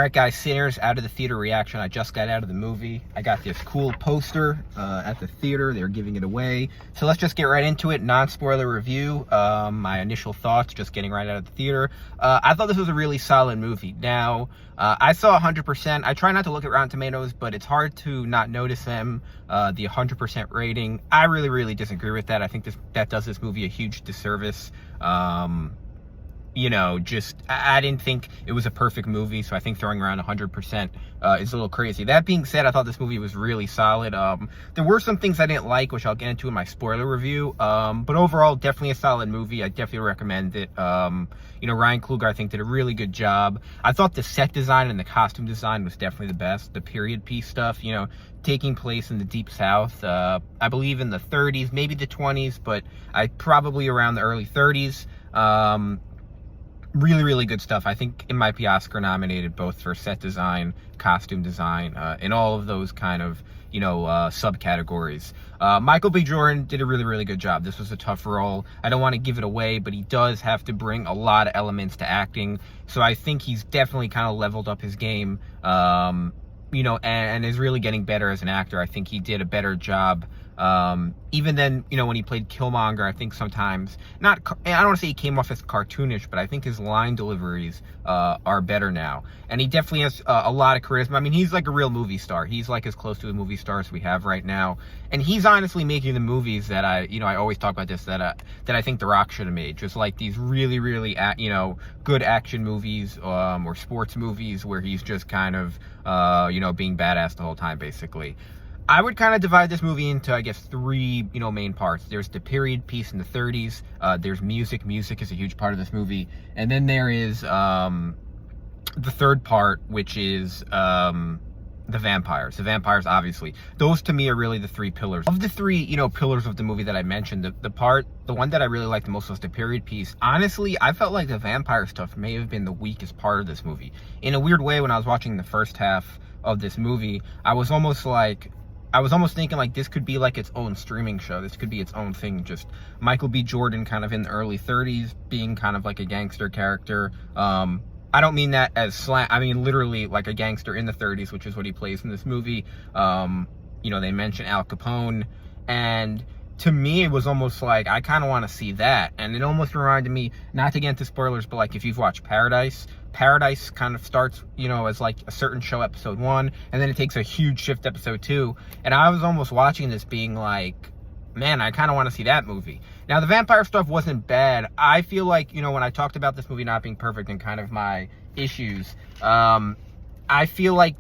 Alright guys, Sinners out of the theater reaction. I just got out of the movie. I got this cool poster at the theater. They were giving it away. So let's just get right into it. Non-spoiler review. My initial thoughts, just getting right out of the theater. I thought this was a really solid movie. Now, I saw 100%. I try not to look at Rotten Tomatoes, but it's hard to not notice them. The 100% rating. I really disagree with that. I think that does this movie a huge disservice. I didn't think it was a perfect movie, so I think throwing around 100% is a little crazy. That being said, I thought this movie was really solid. There were some things I didn't like, which I'll get into in my spoiler review, but overall, definitely a solid movie. I definitely recommend it. Ryan Coogler, I think, did a really good job. I thought the set design and the costume design was definitely the best. The period piece stuff, taking place in the Deep South, I believe in the 30s, maybe the 20s, but probably around the early 30s. Really good stuff. I think it might be Oscar nominated both for set design, costume design, and all of those kind of, subcategories. Michael B. Jordan did a really good job. This was a tough role. I don't want to give it away, but he does have to bring a lot of elements to acting. So I think he's definitely kind of leveled up his game, and is really getting better as an actor. I think he did a better job. Even then, when he played Killmonger, I think sometimes, I don't want to say he came off as cartoonish, but I think his line deliveries are better now. And he definitely has a lot of charisma. I mean, he's like a real movie star. He's like as close to a movie star as we have right now. And he's honestly making the movies that I always talk about this, that I think The Rock should have made. Just like these really, good action movies, or sports movies where he's just kind of, being badass the whole time, basically. I would kind of divide this movie into, I guess, three, main parts. There's the period piece in the 30s. There's music. Music is a huge part of this movie. And then there is the third part, which is the vampires. The vampires, obviously. Those, to me, are really the three pillars. Of the three, pillars of the movie that I mentioned, the one that I really liked the most was the period piece. Honestly, I felt like the vampire stuff may have been the weakest part of this movie. In a weird way, when I was watching the first half of this movie, I was almost thinking like this could be like its own streaming show. This could be its own thing. Just Michael B. Jordan kind of in the early 30s being kind of like a gangster character. I don't mean that as slang. I mean literally like a gangster in the 30s, which is what he plays in this movie. They mention Al Capone, and to me it was almost like I kind of want to see that. And it almost reminded me, not to get into spoilers, but like if you've watched Paradise kind of starts, as like a certain show, episode 1, and then it takes a huge shift episode 2. And I was almost watching this being like, man, I kind of want to see that movie. Now, the vampire stuff wasn't bad. I feel like, when I talked about this movie not being perfect and kind of my issues, I feel like,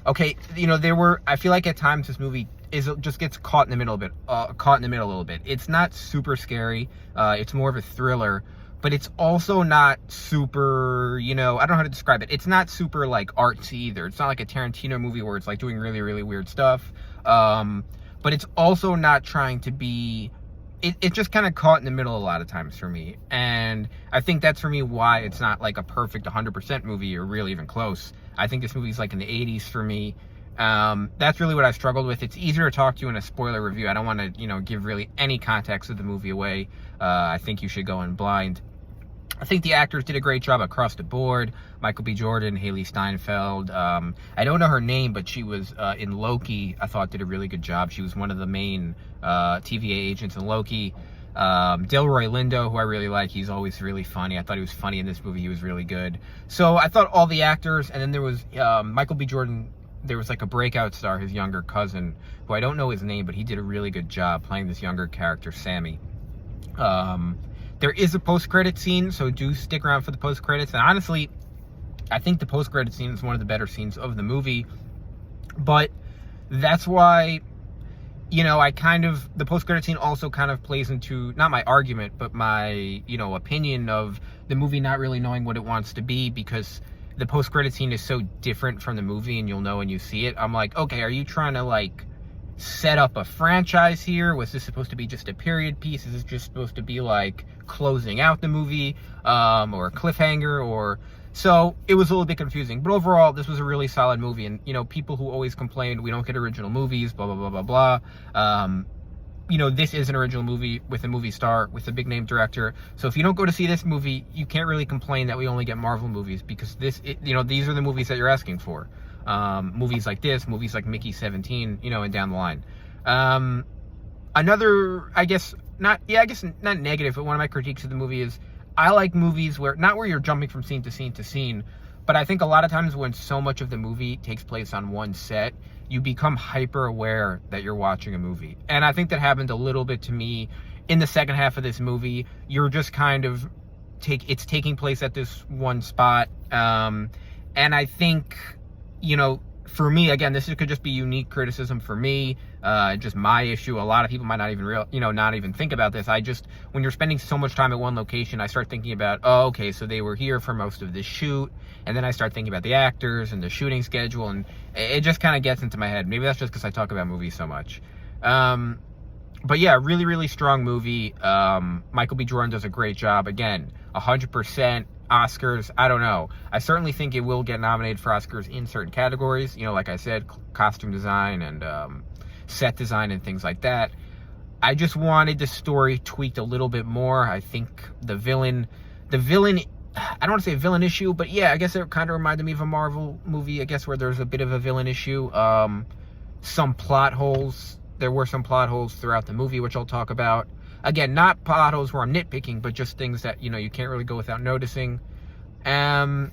okay, I feel like at times this movie just gets caught in the middle a little bit. It's not super scary. It's more of a thriller. But it's also not super, I don't know how to describe it. It's not super, like, artsy either. It's not like a Tarantino movie where it's, like, doing really weird stuff. But it's also not trying to be... It's just kind of caught in the middle a lot of times for me. And I think that's, for me, why it's not, like, a perfect 100% movie or really even close. I think this movie's, like, in the 80s for me. That's really what I struggled with. It's easier to talk to you in a spoiler review. I don't want to, give really any context of the movie away. I think you should go in blind. I think the actors did a great job across the board. Michael B. Jordan, Haley Steinfeld. I don't know her name, but she was in Loki. I thought did a really good job. She was one of the main TVA agents in Loki. Delroy Lindo, who I really like. He's always really funny. I thought he was funny in this movie. He was really good. So I thought all the actors, and then there was Michael B. Jordan. There was like a breakout star, his younger cousin, who I don't know his name, but he did a really good job playing this younger character, Sammy. There is a post-credit scene, so do stick around for the post-credits. And honestly, I think the post-credit scene is one of the better scenes of the movie. But that's why, the post-credit scene also kind of plays into, not my argument, but my, opinion of the movie not really knowing what it wants to be, because the post-credit scene is so different from the movie, and you'll know when you see it. I'm like, okay, are you trying to, like, set up a franchise here? Was this supposed to be just a period piece? Is this just supposed to be like closing out the movie, or a cliffhanger? Or so it was a little bit confusing. But overall, this was a really solid movie. And people who always complained we don't get original movies, blah blah blah blah blah, you know, this is an original movie with a movie star, with a big name director. So if you don't go to see this movie, you can't really complain that we only get Marvel movies, because you know, these are the movies that you're asking for. Movies like this, movies like Mickey 17, you know, and down the line. Another, I guess not negative, but one of my critiques of the movie is I like movies where you're jumping from scene to scene to scene, but I think a lot of times when so much of the movie takes place on one set, you become hyper aware that you're watching a movie. And I think that happened a little bit to me in the second half of this movie. You're just kind of it's taking place at this one spot. And I think, you know, for me, again, this could just be unique criticism for me, just my issue. A lot of people might not even think about this. When you're spending so much time at one location, I start thinking about, oh, okay, so they were here for most of the shoot, and then I start thinking about the actors and the shooting schedule, and it just kind of gets into my head. Maybe that's just because I talk about movies so much. But yeah, really, really strong movie. Michael B. Jordan does a great job. Again, 100%. Oscars, I don't know. I certainly think it will get nominated for Oscars in certain categories. You know, like I said, costume design and set design and things like that. I just wanted the story tweaked a little bit more. I think the villain, I don't want to say a villain issue, but yeah, I guess it kind of reminded me of a Marvel movie, I guess, where there's a bit of a villain issue. Some plot holes. There were some plot holes throughout the movie, which I'll talk about. Again, not plot holes where I'm nitpicking, but just things that, you know, you can't really go without noticing. And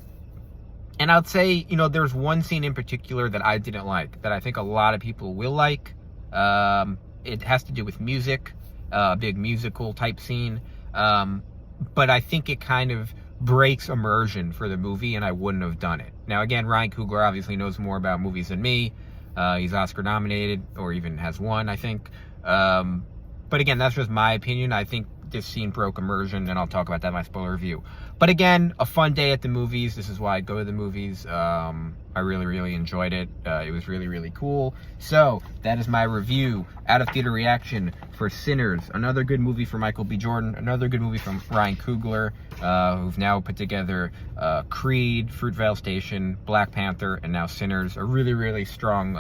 I'd say, you know, there's one scene in particular that I didn't like, that I think a lot of people will like. It has to do with music, a big musical type scene. But I think it kind of breaks immersion for the movie, and I wouldn't have done it. Now, again, Ryan Coogler obviously knows more about movies than me. He's Oscar nominated, or even has won, I think. But again, that's just my opinion. I think this scene broke immersion, and I'll talk about that in my spoiler review. But again, a fun day at the movies. This is why I go to the movies. I really, really enjoyed it. It was really, really cool. So that is my review, out of theater reaction for Sinners. Another good movie for Michael B. Jordan. Another good movie from Ryan Coogler, who've now put together Creed, Fruitvale Station, Black Panther, and now Sinners. A really, really strong,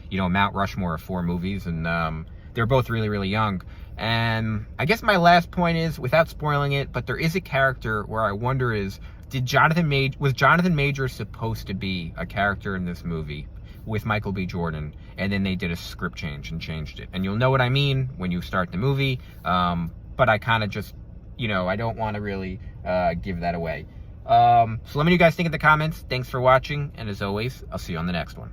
you know, Mount Rushmore of 4 movies. And they're both really, really young. And I guess my last point is, without spoiling it, but there is a character where I wonder was Jonathan Majors supposed to be a character in this movie with Michael B. Jordan, and then they did a script change and changed it. And you'll know what I mean when you start the movie, but I kind of just, you know, I don't want to really give that away. So let me know what you guys think in the comments. Thanks for watching, and as always, I'll see you on the next one.